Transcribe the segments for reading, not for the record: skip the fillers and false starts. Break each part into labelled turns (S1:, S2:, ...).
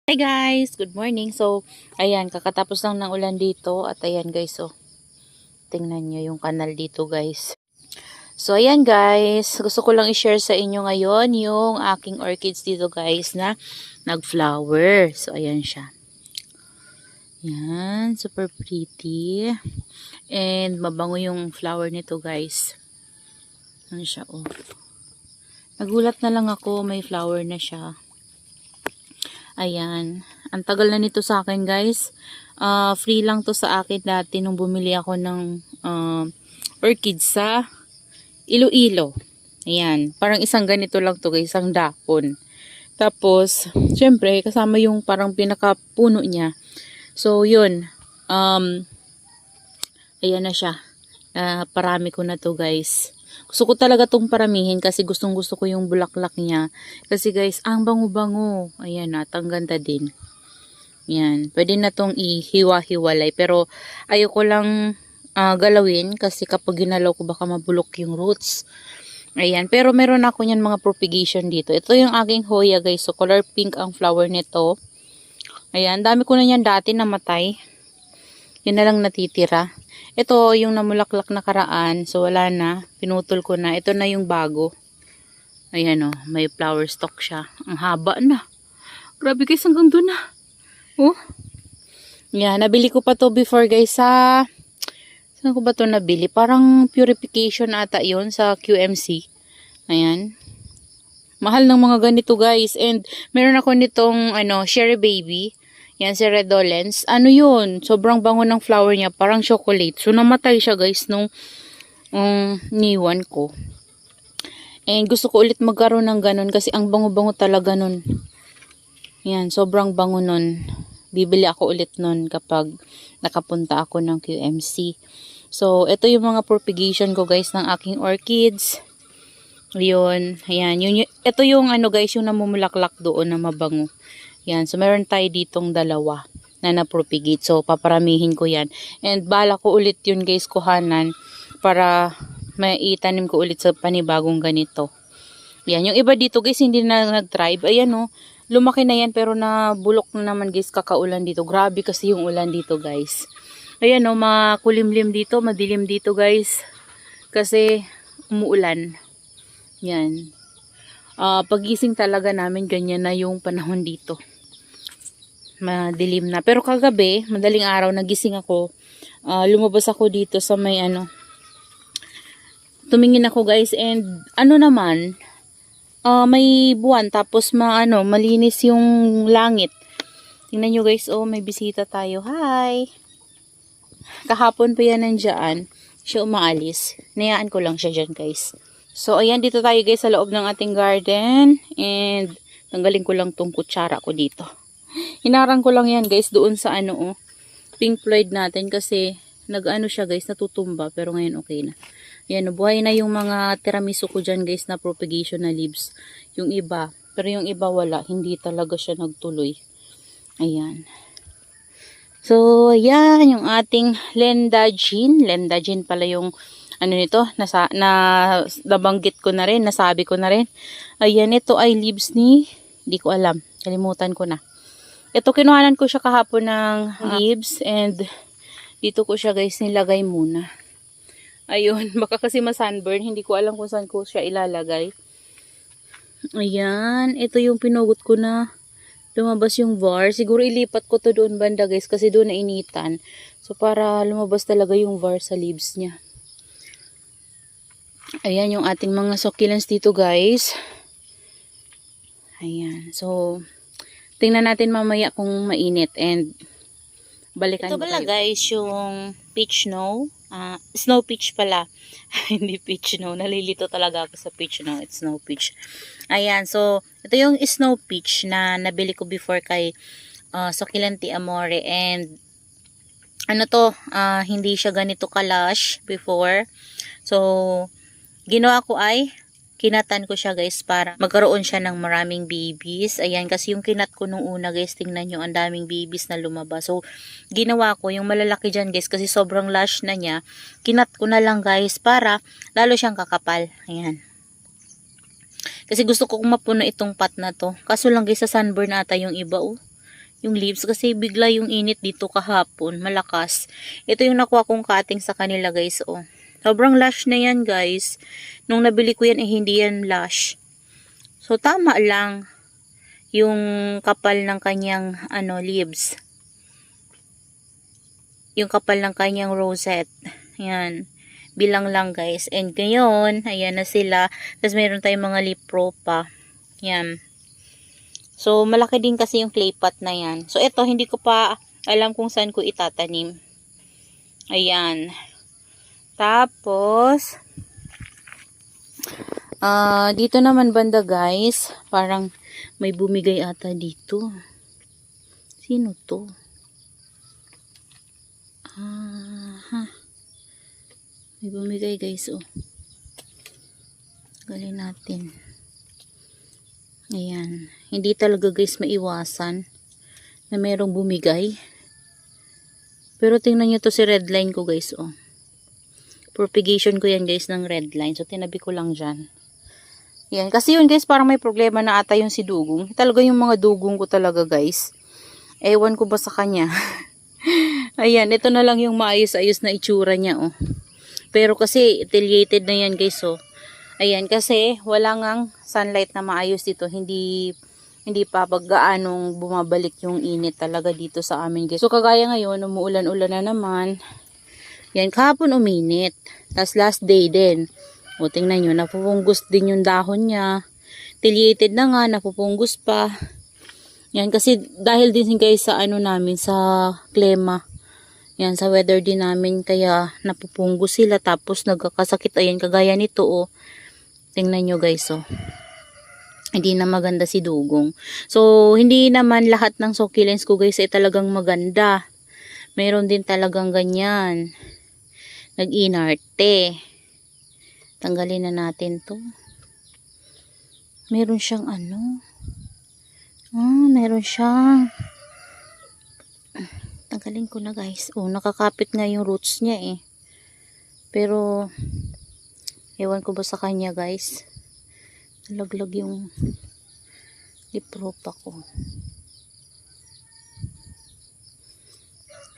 S1: Hi guys! Good morning. So, ayan, kakatapos lang ng ulan dito. At ayan guys, oh. Tingnan nyo yung kanal dito guys. So, ayan guys. Gusto ko lang i-share sa inyo ngayon yung aking orchids dito guys na nag-flower. So, ayan siya. Yan, super pretty. And mabango yung flower nito guys. Ano siya, oh. Nagulat na lang ako, may flower na siya. Ayan. Ang tagal na nito sa akin guys. Free lang to sa akin dati nung bumili ako ng orchids sa Iloilo. Ayan. Parang isang ganito lang to guys. Isang dapon. Tapos, syempre, kasama yung parang pinakapuno niya. So, yun. Ayan na siya. Parami ko na to guys. Gusto ko talaga tong paramihin kasi gustong gusto ko yung bulaklak niya. Kasi guys, ang bango-bango. Ayan at ang ganda din. Yan. Pwede na tong ihiwa-hiwalay. Pero ayoko lang galawin kasi kapag ginalaw ko baka mabulok yung roots. Ayan. Pero meron ako niyan mga propagation dito. Ito yung aking Hoya guys. So color pink ang flower nito. Ayan. Dami ko na yan dati namatay. Yun na lang natitira. Ito yung namulaklak na karaan. So wala na. Pinutol ko na. Ito na yung bago. Ayan o. May flower stalk siya. Ang haba na. Grabe guys. Hanggang doon na. Oh. Yan. Nabili ko pa to before guys sa... Saan ko ba to nabili? Parang purification ata yun sa QMC. Ayan. Mahal ng mga ganito guys. And meron ako nitong Cherry Baby. Yan si Redolens. Ano yun? Sobrang bango ng flower niya. Parang chocolate. So namatay siya guys nung niwan ko. And gusto ko ulit magkaroon ng ganun kasi ang bango-bango talaga nun. Yan. Sobrang bango nun. Bibili ako ulit nun kapag nakapunta ako ng QMC. So ito yung mga propagation ko guys ng aking orchids. Yun. Ayan. Ito yung guys yung namumulaklak doon na mabango. Yan. So, meron tayo ditong dalawa na napropagate. So, paparamihin ko yan. And, bala ko ulit yun guys kuhanan para maitanim ko ulit sa panibagong ganito. Yan. Yung iba dito guys hindi na nag-thrive. Ayan o. Lumaki na yan pero nabulok na naman guys kakaulan dito. Grabe kasi yung ulan dito guys. Ayan o. Makulimlim dito. Madilim dito guys. Kasi umuulan. Yan. Pagising talaga namin ganyan na yung panahon dito. Madilim na. Pero kagabi, madaling araw, nagising ako. Lumabas ako dito sa may tumingin ako guys and naman, may buwan tapos malinis yung langit. Tingnan nyo guys, oh, may bisita tayo. Hi! Kahapon pa yan nandiyan. Siya umaalis. Nayaan ko lang siya dyan guys. So, ayan, dito tayo guys sa loob ng ating garden. And, tanggalin ko lang tong kutsara ko dito. Hinarang ko lang yan guys doon sa Pink Floyd natin kasi nag-ano siya guys, natutumba pero ngayon okay na. Ayan, buhay na yung mga tiramisu ko dyan guys na propagation na leaves. Yung iba, pero yung iba wala, hindi talaga siya nagtuloy. Ayan. So, ayan yung ating Lendagine. Lendagine pala yung nito, nabanggit ko na rin, nasabi ko na rin. Ayan, ito ay leaves ni, hindi ko alam, kalimutan ko na. Ito, kinuhanan ko siya kahapon ng leaves and dito ko siya guys nilagay muna. Ayun, baka kasi ma-sunburn, hindi ko alam kung saan ko siya ilalagay. Ayan, ito yung pinugot ko na lumabas yung var. Siguro ilipat ko to doon banda guys kasi doon nainitan. So, para lumabas talaga yung var sa leaves niya. Ayan yung ating mga succulents dito guys. Ayan. So, tingnan natin mamaya kung mainit and balikan ito pala guys yung peach snow. Snow peach pala. Hindi peach snow. Nalilito talaga ako sa peach snow. It's snow peach. Ayan. So, ito yung snow peach na nabili ko before kay Succulenti Amore and hindi siya ganito kalash before. So, ginawa ko ay kinatan ko siya guys para magkaroon siya ng maraming babies. Ayan, kasi yung kinat ko nung una guys, tingnan nyo, ang daming babies na lumabas. So, ginawa ko yung malalaki dyan guys, kasi sobrang lush na niya. Kinat ko na lang guys para lalo siyang kakapal. Ayan. Kasi gusto ko mapuno itong pot na to. Kaso lang guys, sa sunburn ata yung iba oh. yung leaves kasi bigla yung init dito kahapon, malakas. Ito yung nakuha kong cutting sa kanila guys, oh. Sobrang lush na yan guys. Nung nabili ko yan, hindi yan lush. So tama lang yung kapal ng kanyang leaves. Yung kapal ng kanyang rosette. Yan. Bilang lang guys. And ngayon, ayan na sila. Tapos meron tayong mga leaf pro pa. Yan. So, malaki din kasi yung clay pot na yan. So, ito, hindi ko pa alam kung saan ko itatanim. Ayan. Tapos, dito naman banda guys, parang may bumigay ata dito. Sino to? May bumigay guys, oh. Galin natin. Ayan. Hindi talaga guys maiwasan na merong bumigay. Pero tingnan nyo to si red line ko guys, oh. Propagation ko yan guys ng red line. So, tinabi ko lang dyan. Yan. Kasi yun guys, parang may problema na ata yung si dugong. Talaga yung mga dugong ko talaga guys. Ewan ko ba sa kanya. Ayan. Ito na lang yung maayos-ayos na itsura niya, oh. Pero kasi, affiliated na yan guys, oh. Ayan. Kasi, wala ngang sunlight na maayos dito. Hindi pa paggaanong bumabalik yung init talaga dito sa amin guys. So, kagaya ngayon, umuulan-ulan na naman. Yan, kahapon uminit. Tapos last day din. O, tingnan nyo, napupunggus din yung dahon niya. Affiliated na nga, napupunggus pa. Yan, kasi dahil din guys sa namin, sa klima. Yan, sa weather din namin, kaya napupunggus sila. Tapos nagkakasakit, ayan, kagaya nito, oh. Tingnan nyo guys, oh. Hindi na maganda si dugong. So, hindi naman lahat ng succulents ko guys ay talagang maganda. Meron din talagang ganyan. Nag-inarte. Tanggalin na natin to. Meron siyang meron siyang. Tanggalin ko na guys. Oh, nakakapit nga yung roots niya eh. Pero, ewan ko ba sa kanya guys. Nalaglag yung lipropa ko.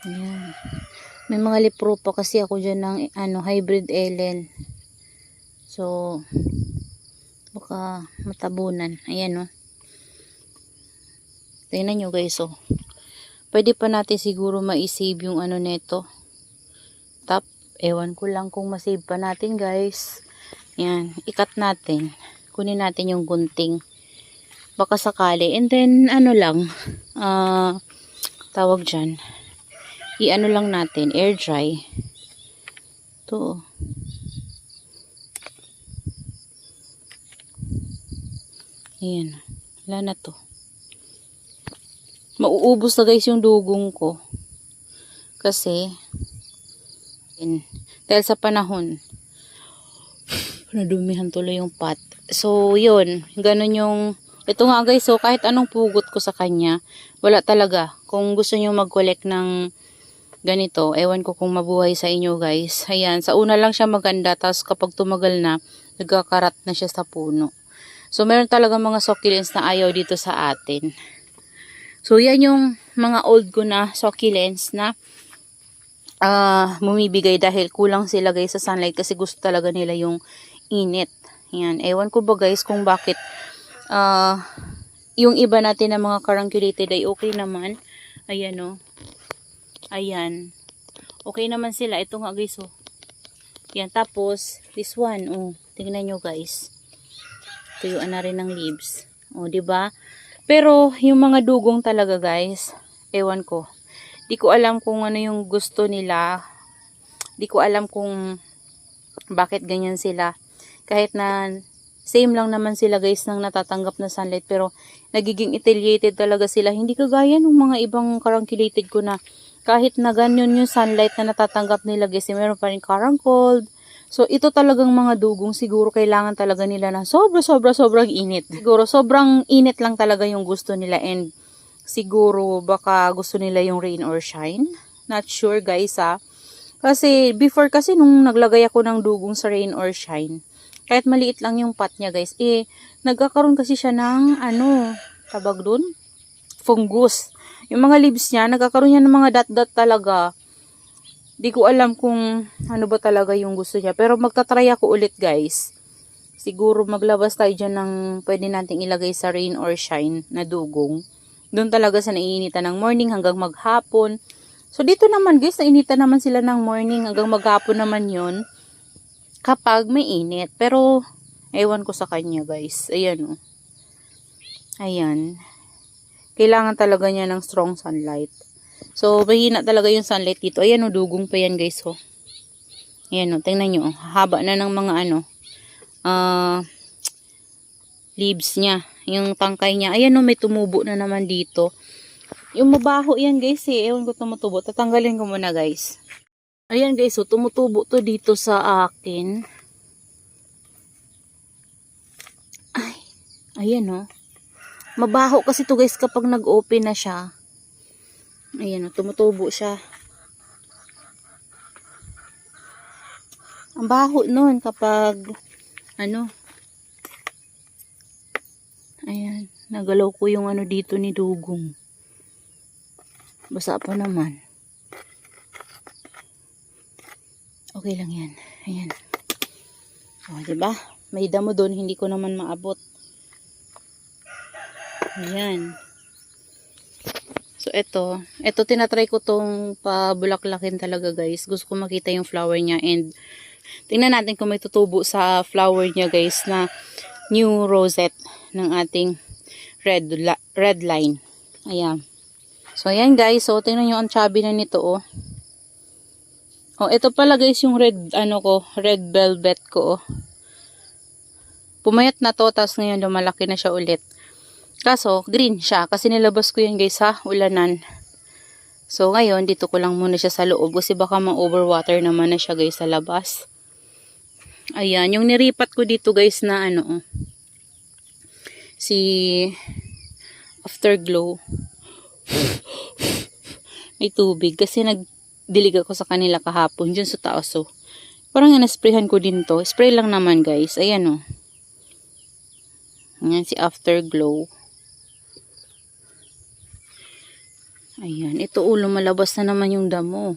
S1: Ayan. May mga lipropa kasi ako dyan ng hybrid Ellen. So, baka matabunan. Ayan, oh. Tingnan nyo guys, oh. Pwede pa natin siguro ma-save yung neto. Top. Ewan ko lang kung ma-save pa natin guys. Ayan. Ikat natin. Kunin natin yung gunting. Baka sakali. And then, lang. Tawag dyan. Lang natin. Air dry. Ito. Ayan. Wala na to. Mauubos na guys yung dugong ko. Kasi, dahil sa panahon, nadumihan tuloy yung pot. So, yun. Ganun yung, ito nga guys, so kahit anong pugot ko sa kanya, wala talaga. Kung gusto nyo mag-collect ng ganito, ewan ko kung mabuhay sa inyo guys. Ayan, sa una lang siya maganda, tapos kapag tumagal na, nagkakarat na siya sa puno. So, meron talaga mga succulents na ayaw dito sa atin. So, yan yung mga old ko na succulents na bumibigay dahil kulang sila guys sa sunlight kasi gusto talaga nila yung init. Yan, ewan ko ba guys kung bakit yung iba natin na mga carunculated ay okay naman. Ayan, oh. Ayan. Okay naman sila. Ito nga guys, oh. Yan, tapos this one, oh. Tingnan nyo guys. Tuyuan na rin ng leaves. Oh, diba? Pero yung mga dugong talaga guys, ewan ko. Di ko alam kung ano yung gusto nila. Di ko alam kung bakit ganyan sila. Kahit na same lang naman sila guys nang natatanggap na sunlight, pero nagiging affiliated talaga sila. Hindi kagaya ng mga ibang carunculated ko na kahit na ganyan yung sunlight na natatanggap nila guys, meron pa rin carancold. So, ito talagang mga dugong siguro kailangan talaga nila na sobrang init. Siguro sobrang init lang talaga yung gusto nila, and siguro baka gusto nila yung rain or shine. Not sure guys ha. Kasi before kasi nung naglagay ako ng dugong sa rain or shine, kahit maliit lang yung pot niya guys, nagkakaroon kasi siya ng tawag dun? Fungus. Yung mga leaves niya, nagkakaroon niya ng mga dot-dot talaga. Di ko alam kung ano ba talaga yung gusto niya. Pero magta-try ako ulit guys. Siguro maglabas tayo dyan ng pwede nating ilagay sa rain or shine na dugong. Doon talaga sa naiinitan ng morning hanggang maghapon. So dito naman guys, nainitan naman sila ng morning hanggang maghapon naman yon kapag may init. Pero ewan ko sa kanya guys. Ayan o. Ayan. Kailangan talaga niya ng strong sunlight. So mahina talaga yung sunlight dito. Ayan o, dugong pa yan guys o. Ayan o, tingnan nyo. Haba na ng mga leaves niya. Yung tangkay niya. Ayan o, may tumubo na naman dito. Yung mabaho yan guys eh. Ewan ko tumutubo. Tatanggalin ko muna guys. Ayan guys, so tumutubo to dito sa akin. Ay, ayan o. Mabaho kasi to guys kapag nag-open na siya. Ayan o, tumutubo siya. Ang baho nun kapag ayan, nagalaw ko yung dito ni dugong. Basa pa naman. Okay lang yan. Ayan. O, diba? May damo doon, hindi ko naman maabot. Ayan. So, ito tinatry ko tong pabulaklakin talaga guys. Gusto ko makita yung flower niya and tingnan natin kung may tutubo sa flower niya guys na new rosette ng ating red line. Ayan. So, ayan guys. So, tingnan nyo ang chubby na nito oh. Oh, ito pala guys yung red velvet ko oh. Pumayat na to, tapos ngayon lumalaki na siya ulit. Kaso, green siya. Kasi nilabas ko yan guys sa ulanan. So, ngayon, dito ko lang muna siya sa loob. Kasi baka ma-overwater naman na siya guys sa labas. Ayan, yung niripat ko dito guys na si Afterglow. May tubig. Kasi nagdilig ako sa kanila kahapon. Dyan sa taas oh. Parang nasprayhan ko din to. Spray lang naman guys. Ayan oh. Ayan si Afterglow. Ayan. Ito lumalabas na naman yung damo.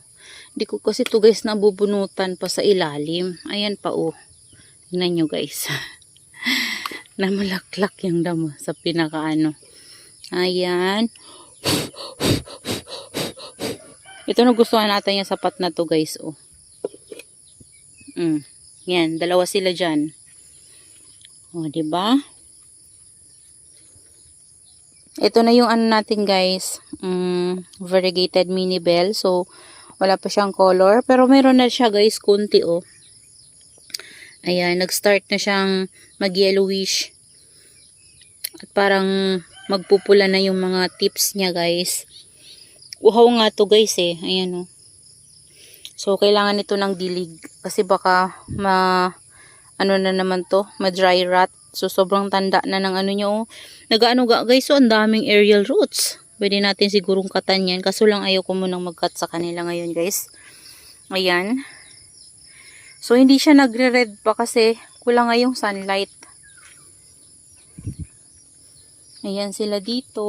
S1: Hindi ko kasi to guys nabubunutan pa sa ilalim. Ayan pa oh. Tingnan nyo guys. Namalaklak yung damo sa pinaka Ayan. Ito nagustuhan natin yung sapat na to guys oh. Yan, dalawa sila dyan. O, diba? Ito na yung natin guys. Variegated mini bell. So, wala pa siyang color. Pero meron na siya guys, kunti oh. Ayan, nag-start na siyang mag-yellowish. At parang magpupula na yung mga tips niya guys. Uhaw nga to guys eh. Ayan oh. So, kailangan ito ng dilig. Kasi baka na naman to, ma-dry rot. So, sobrang tanda na ng nyo. Nag-ano guys, so ang daming aerial roots. Pwede natin sigurong katan yan. Kaso lang ayaw ko munang mag-cut sa kanila ngayon guys. Ayan. So, hindi siya nagre-red pa kasi kulang nga yung sunlight. Ayan sila dito.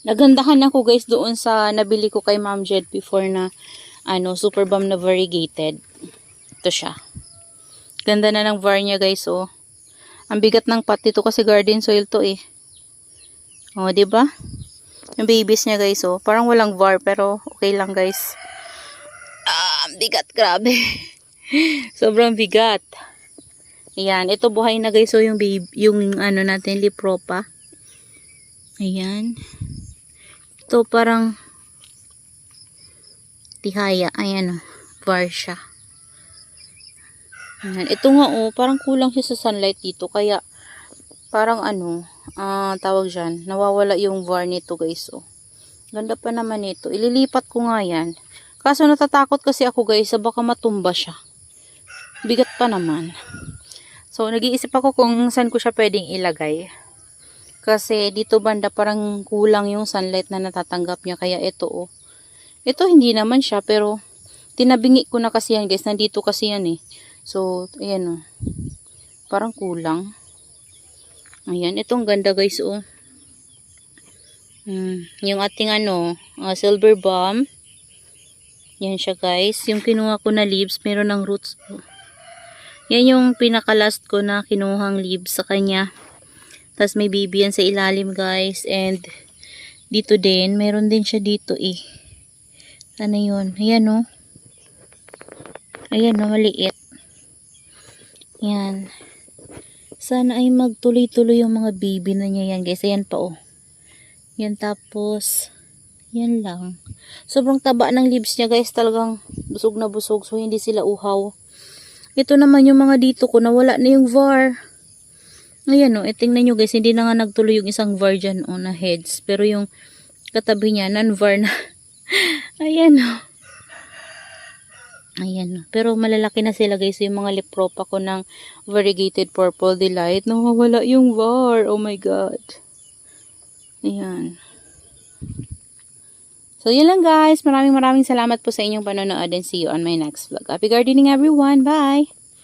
S1: Nagandahan ako guys doon sa nabili ko kay Ma'am Jed before na super balm na variegated. Ito siya. Ganda na ng var niya guys oh. Ang bigat ng pot dito kasi garden soil to eh. Oh, 'di ba? Yung babies niya guys oh, parang walang var pero okay lang guys. Bigat, grabe. Sobrang bigat. Ayan, ito buhay na guys so yung baby, yung natin lipropa. Ayan. Ito parang tihaya. Ayan oh, var siya. Ayan. Ito nga oh, parang kulang siya sa sunlight dito. Kaya, parang tawag dyan, nawawala yung var nito guys oh. Ganda pa naman ito. Ililipat ko nga yan. Kaso natatakot kasi ako guys, baka matumba siya. Bigat pa naman. So, nag-iisip ako kung saan ko siya pwedeng ilagay. Kasi dito banda parang kulang yung sunlight na natatanggap niya. Kaya ito oh. Ito hindi naman siya pero tinabingi ko na kasi yan guys. Nandito kasi yan eh. So, ayan oh. Parang kulang. Ayan, itong ganda guys oh. Yung ating silver bomb. Yan siya guys. Yung kinuha ko na leaves, meron ng roots. Yan yung pinaka-last ko na kinuhang leaves sa kanya. Tapos may baby yan sa ilalim guys. And dito din, meron din siya dito eh. Ano yun? Ayan o. Ayan o, maliit. Yan. Sana ay magtuloy-tuloy yung mga baby na niya yan guys. Ayan pa o. Yan tapos, yan lang. Sobrang taba ng leaves niya guys. Talagang busog na busog. So hindi sila uhaw. Ito naman yung mga dito ko na wala na yung var. Ayan o. Tingnan nyo guys. Hindi na nga nagtuloy yung isang var dyan o na heads. Pero yung katabi niya non-var na. Ayan o. Ayan o. Pero malalaki na sila guys. Yung mga lipropa ko ng variegated purple delight. Nawawala yung var. Oh my god. Ayan. So, yun lang guys. Maraming salamat po sa inyong panonood and see you on my next vlog. Happy gardening everyone. Bye!